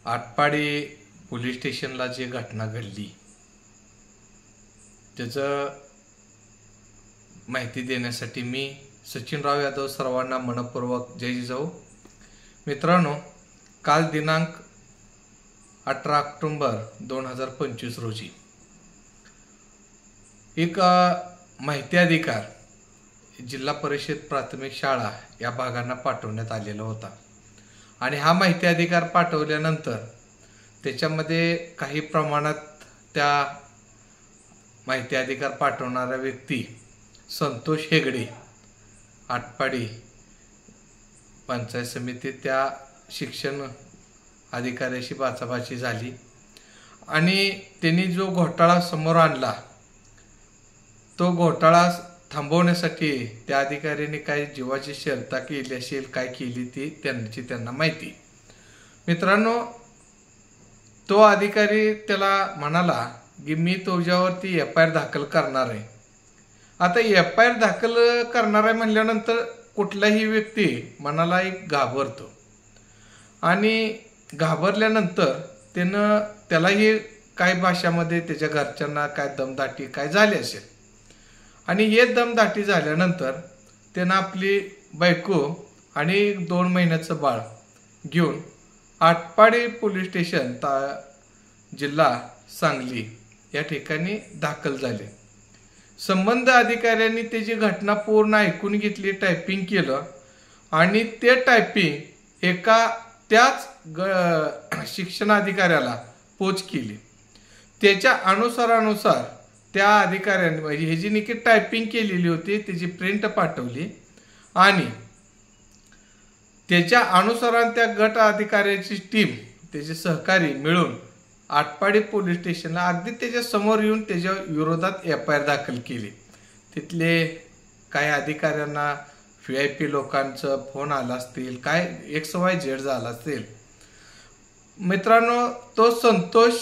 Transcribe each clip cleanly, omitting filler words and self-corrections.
Atpadi police स्टेशनला जी घटना घडली त्याचं माहिती देण्यासाठी मी सचिनराव यादव सर्वांना मनपूर्वक जय जिजाऊ। मित्रांनो, काल दिनांक 18 ऑक्टोबर 2025 रोजी एक माहिती अधिकार जिल्हा परिषद प्राथमिक शाळा या भागांना पाठवण्यात आलेला होता आणि हा माहिती अधिकार पाठवल्यानंतर त्याच्यामध्ये काही प्रमाणात त्या माहिती अधिकार पाठवणारा व्यक्ती संतोष हेगडे आटपाडी पंचायत समिती त्या शिक्षण अधिकाऱ्याशी बाचाबाची झाली आणि त्यांनी जो घोटाळा समोर आणला तो घोटाळा थांबवण्यासाठी त्या अधिकाऱ्याने काय जीवाची शर्ता केली असेल, काय केली ती त्यांना माहिती। मित्रांनो, तो अधिकारी त्याला म्हणाला की मी तुझ्यावरती FIR दाखल करणार आहे। आता FIR दाखल करणार आहे म्हणल्यानंतर कुठलाही व्यक्ती मनाला एक घाबरतो आणि घाबरल्यानंतर त्यालाही काय भाषामध्ये त्याच्या घरच्यांना काय दमदाटी काय झाली असेल आणि हे दमदाटी झाल्यानंतर त्यानं आपली बायको आणि 2 महिन्याचं बाळ घेऊन आटपाडी पोलीस स्टेशन जिल्हा सांगली या ठिकाणी दाखल झाले। संबंध अधिकाऱ्यांनी त्याची घटना पूर्ण ऐकून घेतली, टायपिंग केलं आणि ते टायपिंग एका त्याच शिक्षण अधिकाऱ्याला पोच केली। त्याच्या अनुसार त्या अधिकाऱ्यांनी म्हणजे हे जी निकी टायपिंग केलेली होती त्याची प्रिंट पाठवली आणि त्याच्या अनुसाराने त्या गट अधिकाऱ्याची टीम त्याचे सहकारी मिळून आटपाडी पोलीस स्टेशनला अगदी त्याच्या समोर येऊन त्याच्या विरोधात FIR दाखल केली। तिथले काही अधिकाऱ्यांना VIP लोकांचं फोन आला असतील, काय XYZ झाला असेल। मित्रांनो, तो संतोष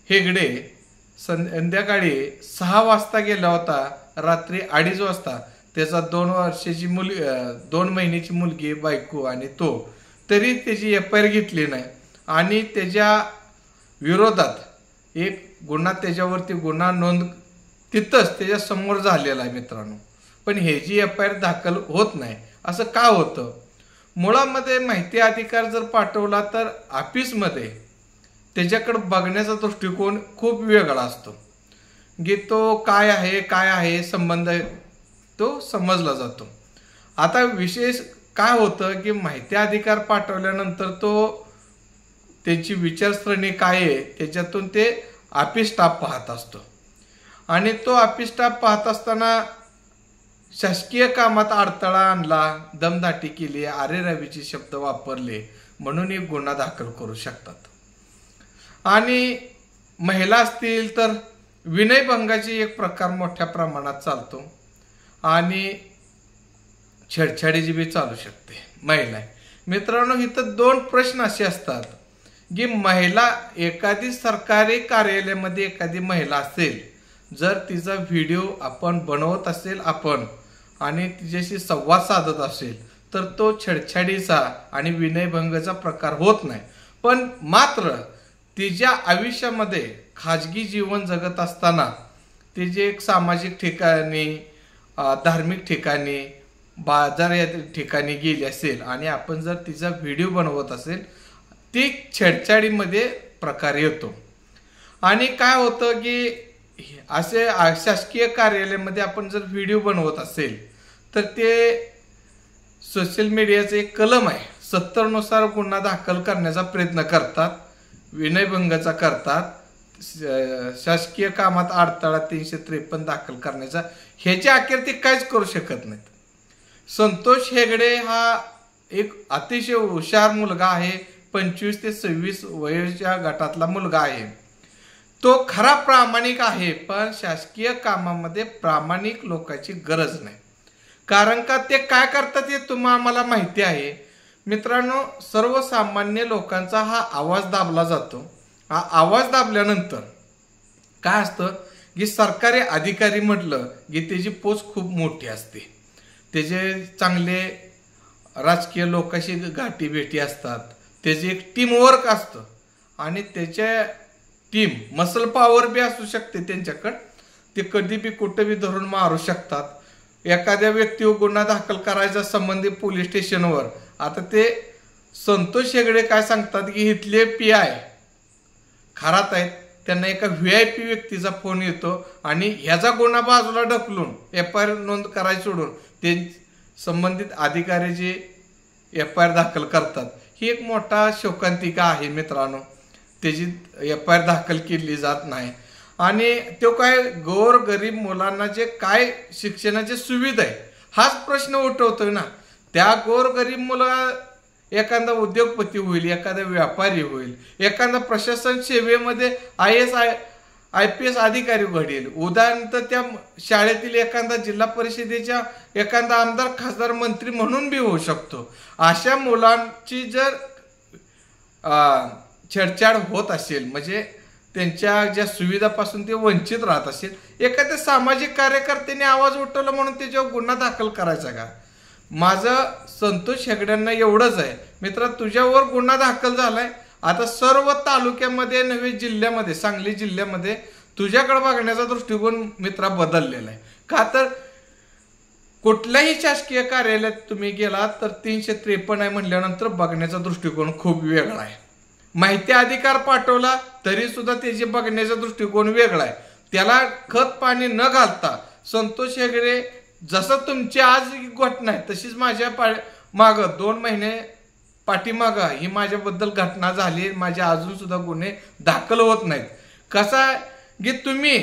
हेगडे संध्याकाळी 6 वाजता गेला होता, रात्री 2:30 वाजता त्याचा 2 महिन्याची मुलगी बायको आणि तो तरी त्याची FIR घेतली नाही आणि त्याच्या विरोधात एक गुन्हा त्याच्यावरती गुन्हा नोंद तिथंच त्याच्या समोर झालेला आहे। मित्रांनो, पण हे जी FIR दाखल होत नाही असं का होतं? मुळामध्ये माहिती अधिकार जर पाठवला तर ऑफिसमध्ये त्याच्याकडे बघण्याचा दृष्टिकोन खूप वेगळा असतो की तो काय आहे संबंध तो समजला जातो। आता विशेष काय होतं की माहिती अधिकार पाठवल्यानंतर तो त्याची विचारसरणी काय आहे त्याच्यातून ते ऑफिस स्टाफ पाहत असतो आणि तो ऑफिस स्टाफ पाहत असताना शासकीय कामात अडथळा आणला, दमदाटी केली, अरेरावीचे शब्द वापरले म्हणून एक गुन्हा दाखल करू शकतात। आणि महिला असतील तर विनयभंगाची एक प्रकार मोठ्या प्रमाणात चालतो आणि छेडछाडीची बी चालू शकते महिला। मित्रांनो, इथं 2 प्रश्न असे असतात की महिला एखादी सरकारी कार्यालयामध्ये एखादी महिला असेल, जर तिचा व्हिडिओ आपण बनवत असेल आपण आणि तिच्याशी संवाद साधत असेल तर तो छेडछाडीचा आणि विनयभंगाचा प्रकार होत नाही। पण मात्र तिच्या आयुष्यामध्ये खाजगी जीवन जगत असताना तिचे एक सामाजिक ठिकाणी, धार्मिक ठिकाणी, बाजार या ठिकाणी गेली असेल आणि आपण जर तिचा व्हिडिओ बनवत असेल ती छेडछाडीमध्ये प्रकार येतो। आणि काय होतं की असे शासकीय कार्यालयामध्ये आपण जर व्हिडिओ बनवत असेल तर ते सोशल मीडियाचे एक कलम आहे 70 नुसार गुन्हा दाखल करण्याचा प्रयत्न करतात, विनयभंगाचा करतात, शासकीय कामात अडथळा 353 दाखल करण्याचा, ह्याच्या अखेर ते काहीच करू शकत नाहीत। संतोष हेगडे हा एक अतिशय हुशार मुलगा आहे, 25 ते 26 वयाच्या गटातला मुलगा आहे। तो खरा प्रामाणिक आहे, पण शासकीय कामामध्ये प्रामाणिक लोकांची गरज नाही। कारण का ते काय करतात हे आम्हाला माहिती आहे। मित्रांनो, सर्वसामान्य लोकांचा हा आवाज दाबला जातो। हा आवाज दाबल्यानंतर काय असतं की सरकारी अधिकारी म्हटलं की त्याची पोच खूप मोठी असते, त्याचे चांगले राजकीय लोकांशी गाठी भेटी असतात, त्याची एक टीम वर्क असतं आणि त्याच्या टीम मसल पॉवर बी असू शकते त्यांच्याकडं. ते कधी बी कुठं बी धरून मारू शकतात. एखाद्या व्यक्तीवर गुन्हा दाखल करायचा संबंधित पोलीस स्टेशनवर. आता ते संतोष हेगडे काय सांगतात की इथले PI खरात आहेत, त्यांना एका VIP व्यक्तीचा फोन येतो आणि ह्याचा गुन्हा बाजूला ढकलून FIR नोंद करायला सोडून ते संबंधित अधिकाऱ्याचे FIR दाखल करतात. ही एक मोठा शोकांतिका आहे मित्रांनो. त्याची FIR दाखल केली जात नाही. आणि तो काय गोर गरीब मुलांना जे काय शिक्षणाची सुविधा आहे हाच प्रश्न उठवतोय ना. त्या गोर गरीब मुला एखादा उद्योगपती होईल, एखादा व्यापारी होईल, एखादा प्रशासन सेवेमध्ये IAS IPS अधिकारी घडेल. उदाहरणार्थ त्या शाळेतील एखादा जिल्हा परिषदेच्या एखादा आमदार खासदार मंत्री म्हणून बी होऊ शकतो. अशा मुलांची जर छेडछाड होत असेल म्हणजे त्यांच्या ज्या सुविधापासून ते वंचित राहत असेल, एखाद्या सामाजिक कार्यकर्त्याने आवाज उठवला म्हणून त्याच्यावर गुन्हा दाखल करायचा का? माझं संतोष हेगड्यांना एवढंच आहे, मित्रा तुझ्यावर गुन्हा दाखल झालाय, आता सर्व तालुक्यामध्ये नव्हे जिल्ह्यामध्ये सांगली जिल्ह्यामध्ये तुझ्याकडे बघण्याचा दृष्टिकोन मित्रा बदललेला आहे. का तर कुठल्याही शासकीय कार्यालयात तुम्ही गेलात तर 353 आहे म्हटल्यानंतर बघण्याचा दृष्टिकोन खूप वेगळा आहे. माहिती अधिकार पाठवला तरी सुद्धा त्याची बघण्याचा दृष्टिकोन वेगळा आहे. त्याला खत पाणी न घालता संतोष हेगडे जसं तुमची आज घटना आहे तशीच माझ्या माग 2 महिने पाठीमाग ही माझ्याबद्दल घटना झाली. माझे अजून सुद्धा गुन्हे दाखल होत नाहीत. कसा की तुम्ही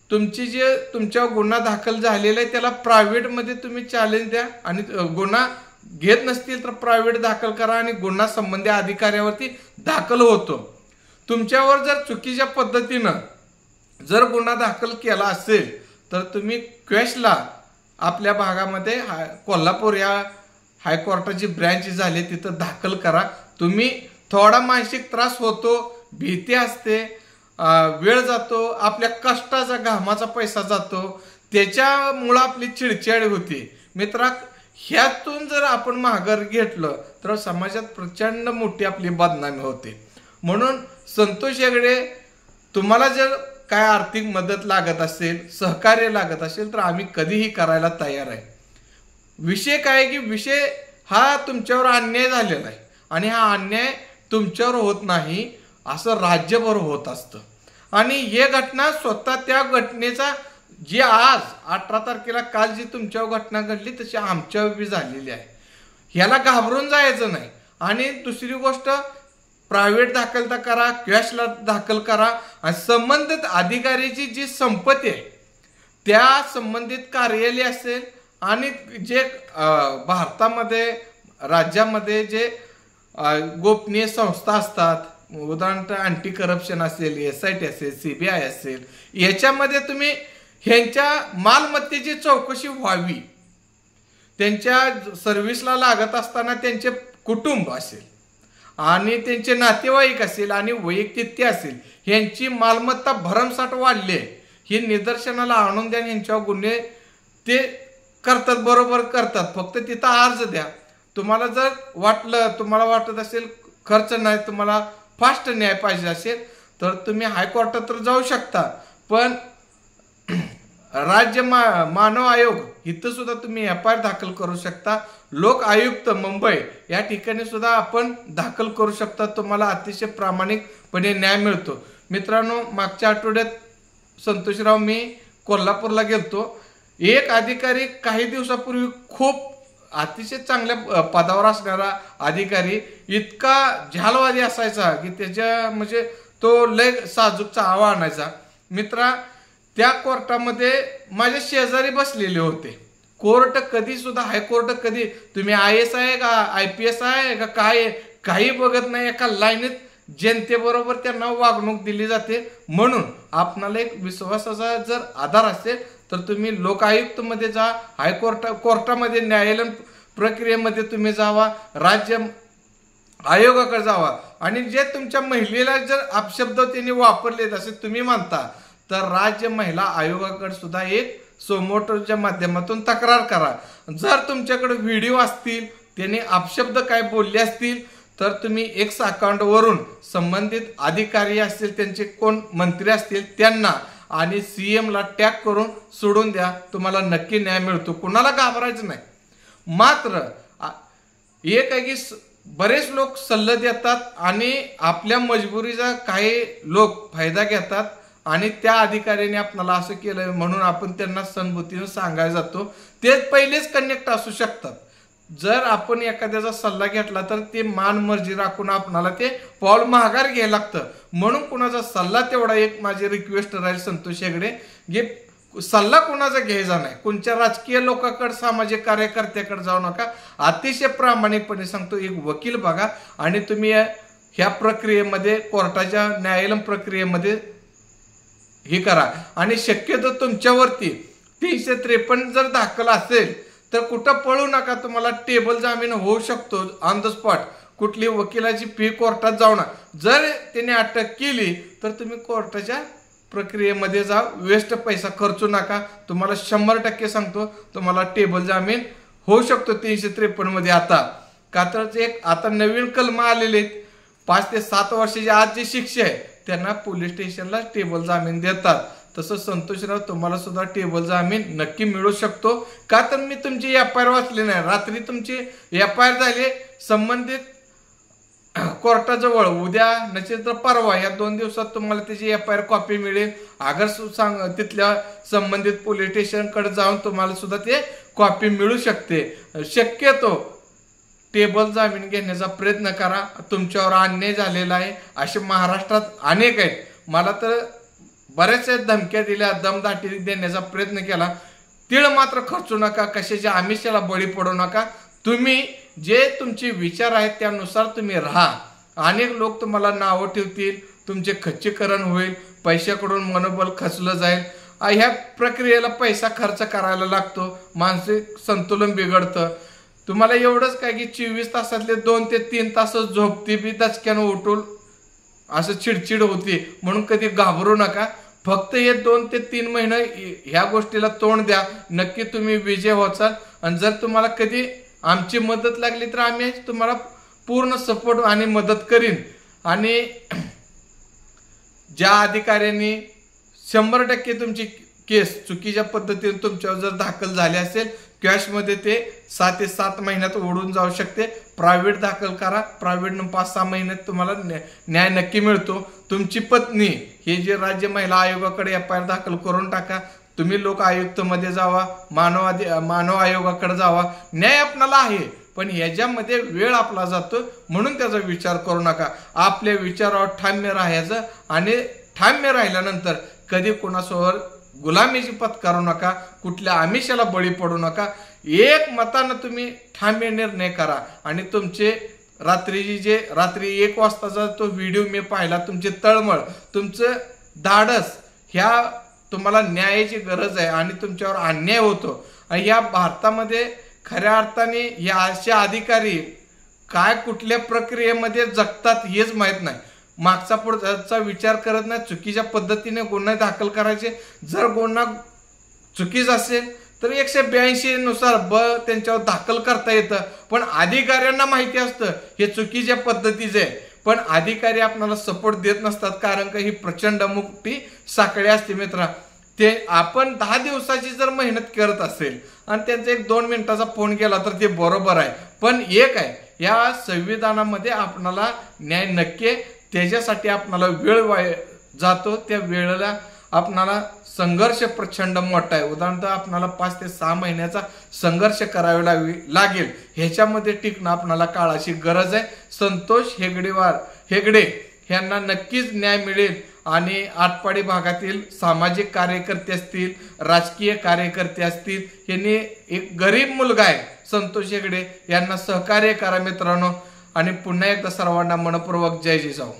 तुमची जे तुमच्यावर गुन्हा दाखल झालेला आहे त्याला प्रायव्हेटमध्ये तुम्ही चॅलेंज द्या आणि गुन्हा घेत नसतील तर प्रायव्हेट दाखल करा आणि गुन्हा संबंधी अधिकाऱ्यावरती दाखल होतो. तुमच्यावर जर चुकीच्या पद्धतीनं जर गुन्हा दाखल केला असेल तर तुम्ही क्वेशला आपल्या भागामध्ये कोल्हापूर या हायकोर्टाची ब्रँच झाली तिथं दाखल करा. तुम्ही थोडा मानसिक त्रास होतो, भीती असते, वेळ जातो, आपल्या कष्टाचा घामाचा पैसा जातो, त्याच्यामुळं आपली चिडचिड होती. मित्रा ह्यातून जर आपण माघार घेतलं तर समाजात प्रचंड मोठी आपली बदनामी होते. म्हणून संतोष हेगडे तुम्हाला जर काय आर्थिक मदत लागत असेल, सहकार्य लागत असेल तर आम्ही कधीही करायला तयार आहे. विषय काय की विषय हा तुमच्यावर अन्याय झालेला आहे आणि हा अन्याय तुमच्यावर होत नाही, असं राज्यभर होत असतं. आणि हे घटना स्वतः त्या घटनेचा जी आज 18 तारखेला काल जी तुमच्यावर घटना घडली तशी आमच्यावर बी झालेली आहे. ह्याला घाबरून जायचं नाही. आणि दुसरी गोष्ट प्रायव्हेट दाखल तर करा, कॅशला दाखल करा आणि संबंधित अधिकाऱ्याची जी संपत्ती आहे त्या संबंधित कार्यालय असेल आणि जे भारतामध्ये राज्यामध्ये जे गोपनीय संस्था असतात, उदाहरणार्थ अँटी करप्शन असेल, SIT असेल, CBI असेल, याच्यामध्ये तुम्ही ह्यांच्या मालमत्तेची चौकशी व्हावी. त्यांच्या सर्व्हिसला लागत असताना त्यांचे कुटुंब असेल आणि त्यांचे नातेवाईक असेल आणि वैयक्तिक असेल, ह्यांची मालमत्ता भरमसाठ वाढली आहे हे निदर्शनाला आणून द्या. ह्यांच्यावर गुन्हे ते करतात, बरोबर करतात. फक्त तिथं अर्ज द्या. तुम्हाला जर तुम्हाला वाटत असेल खर्च नाही, तुम्हाला फास्ट न्याय पाहिजे असेल तर तुम्ही हायकोर्टात तर जाऊ शकता. पण राज्य मानव आयोग इथं सुद्धा तुम्ही FIR दाखल करू शकता. लोक आयुक्त मुंबई या ठिकाणी सुद्धा आपण दाखल करू शकता. तुम्हाला अतिशय प्रामाणिकपणे न्याय मिळतो. मित्रांनो, मागच्या आठवड्यात संतोषराव मी कोल्हापूरला गेलतो. एक अधिकारी काही दिवसापूर्वी खूप अतिशय चांगल्या पदावर असणारा अधिकारी इतका झालवादी असायचा की त्याच्या म्हणजे तो लय साजूकचा आवा आणायचा. मित्रा, त्या कोर्टामध्ये माझ्या शेजारी बसलेले होते. कोर्ट कधी सुद्धा हायकोर्ट कधी तुम्ही IAS आहे का IPS आहे का काय काही बघत नाही. एका लाईनीत जनतेबरोबर त्यांना वागणूक दिली जाते. म्हणून आपणाला एक विश्वासाचा जर आधार असेल तर तुम्ही लोकायुक्तमध्ये जा, कोर्टामध्ये न्यायालयीन प्रक्रियेमध्ये तुम्ही जावा, राज्य आयोगाकडे जावा आणि जे तुमच्या महिलेला जर अपशब्द त्यांनी वापरलेत असे तुम्ही मानता तर राज्य महिला आयोगाकडे सुद्धा एक सोमोटोच्या माध्यमातून तक्रार करा. जर तुमच्याकडे व्हिडिओ असतील, त्यांनी अपशब्द काय बोलले असतील तर तुम्ही एक्स अकाउंटवरून संबंधित अधिकारी असतील, त्यांचे कोण मंत्री असतील त्यांना आणि CM ला टॅग करून सोडून द्या, तुम्हाला नक्की न्याय मिळतो, कुणाला घाबरायचं नाही. मात्र एक आहे की बरेच लोक सल्ले देतात आणि आपल्या मजबुरीचा काही लोक फायदा घेतात आणि त्या अधिकाऱ्याने आपल्याला असं केलं म्हणून आपण त्यांना सहानुभूतीने सांगायला जातो. ते पहिलेच कनेक्ट असू शकतात. जर आपण एखाद्याचा सल्ला घेतला तर ते मान मर्जी राखून आपणाला ते पाऊल माघार घ्यायला लागतं. म्हणून कुणाचा सल्ला तेवढा एक माझी रिक्वेस्ट राहील संतोष हेगडे, सल्ला कोणाचा घ्यायचा नाही, कोणत्या राजकीय लोकांकडे सामाजिक कार्यकर्त्याकडे जाऊ नका. अतिशय प्रामाणिकपणे सांगतो, एक वकील बघा आणि तुम्ही ह्या प्रक्रियेमध्ये कोर्टाच्या न्यायालयीन प्रक्रियेमध्ये हे करा. आणि शक्यतो तुमच्यावरती 353 जर दाखल असेल तर कुठं पळू नका, तुम्हाला टेबल जामीन होऊ शकतो ऑन द स्पॉट. कुठली वकिलाची फी कोर्टात जाऊ नका. जर त्याने अटक केली तर तुम्ही कोर्टाच्या प्रक्रियेमध्ये जा, वेस्ट पैसा खर्चू नका. तुम्हाला 100% सांगतो तुम्हाला टेबल जामीन होऊ शकतो 353 मध्ये. आता का तर एक आता नवीन कलम आलेले आहेत, 5 ते 7 वर्षाच्या आत जी शिक्षा आहे त्यांना पोलीस स्टेशनला टेबल जामीन देतात. तसं संतोषराव तुम्हाला सुद्धा टेबल जामीन नक्की मिळू शकतो. का तर मी तुमची FIR वाचली नाही, रात्री तुमची FIR झाली संबंधित कोर्टाजवळ, उद्या नसेल तर परवा, या 2 दिवसात तुम्हाला त्याची FIR कॉपी मिळेल. अगर तिथल्या संबंधित पोलीस स्टेशनकडे जाऊन तुम्हाला सुद्धा ते कॉपी मिळू शकते. शक्यतो टेबल जामीन घेण्याचा प्रयत्न करा. तुमच्यावर अन्याय झालेला आहे असे महाराष्ट्रात अनेक आहेत. मला तर बऱ्याच धमक्या दिल्या, दमदाटी देण्याचा प्रयत्न केला. तीळ मात्र खर्चू नका, कशाच्या आमिषाला बळी पडू नका. तुम्ही जे तुमचे विचार आहेत त्यानुसार तुम्ही राहा. अनेक लोक तुम्हाला नावं ठेवतील, तुमचे खच्चीकरण होईल, पैशाकडून मनोबल खचलं जाईल. ह्या प्रक्रियेला पैसा खर्च करायला लागतो, मानसिक संतुलन बिघडतं. तुम्हाला एवढंच काय की 24 तासातले 2 ते 3 तास झोपती बी दचक्यानं उठून असं चिडचिड होती, म्हणून कधी घाबरू नका. फक्त हे 2 ते 3 महिने ह्या गोष्टीला तोंड द्या, नक्की तुम्ही विजय व्हाल. आणि जर तुम्हाला कधी आमची मदत लागली तर आम्ही तुम्हाला पूर्ण सपोर्ट आणि मदत करीन. आणि ज्या अधिकाऱ्यांनी 100% तुमची केस चुकीच्या पद्धतीने तुमच्यावर जर दाखल झाली असेल, कॅशमध्ये ते 6 ते 7 महिन्यात ओढून जाऊ शकते. प्रायव्हेट दाखल करा, प्रायव्हेटनं 5-6 महिन्यात तुम्हाला न्याय नक्की मिळतो. तुमची पत्नी हे जे राज्य महिला आयोगाकडे FIR दाखल करून टाका. तुम्ही लोक आयुक्तमध्ये जावा, मानव आयोगाकडे जावा. न्याय आपणाला आहे, पण याच्यामध्ये वेळ आपला जातो, म्हणून त्याचा विचार करू नका. आपल्या विचारावर ठाम्य राहायचं आणि ठाम्य राहिल्यानंतर कधी कोणासोबत गुलामीची पत्करू नका, कुठल्या आमिषाला बळी पडू नका. एक मतानं तुम्ही ठाम्य निर्णय करा. आणि तुमचे रात्री 1 वाजताचा तो व्हिडिओ मी पाहिला, तुमचे तळमळ, तुमचं धाडस, ह्या तुम्हाला न्यायाची गरज आहे आणि तुमच्यावर अन्याय होतो. आणि या भारतामध्ये खऱ्या अर्थाने या असे अधिकारी काय कुठल्या प्रक्रियेमध्ये जगतात हेच माहीत नाही. मागचा पुढचा विचार करत नाही, चुकीच्या पद्धतीने गुन्हे दाखल करायचे. जर गुन्हा चुकीचा असेल तर 182 नुसार त्यांच्यावर दाखल करता येतं. पण अधिकाऱ्यांना माहिती असतं हे चुकीच्या पद्धतीचे आहे, पण अधिकारी आपल्याला सपोर्ट देत नसतात, कारण का ही प्रचंड मोठी साखळी असते मित्रा. ते आपण 10 दिवसाची जर मेहनत करत असेल आणि त्यांचा 1-2 मिनिटाचा फोन केला तर ते बरोबर आहे. पण एक आहे, या संविधानामध्ये आपणाला न्याय नक्की, त्याच्यासाठी आपणाला वेळ जातो, त्या वेळेला आपणाला संघर्ष प्रचंड मोठा आहे. उदाहरणार्थ आपणाला 5 ते 6 महिन्याचा संघर्ष करावे लागेल. ह्याच्यामध्ये टिकणं आपणाला काळाची गरज आहे. संतोष हेगडे यांना नक्कीच न्याय मिळेल. आणि आटपाडी भागातील सामाजिक कार्यकर्ते असतील, राजकीय कार्यकर्ते असतील, यांनी एक गरीब मुलगा आहे संतोष हेगडे यांना सहकार्य करा मित्रांनो. आणि पुन्हा एकदा सर्वांना मनपूर्वक जय जिजाऊ.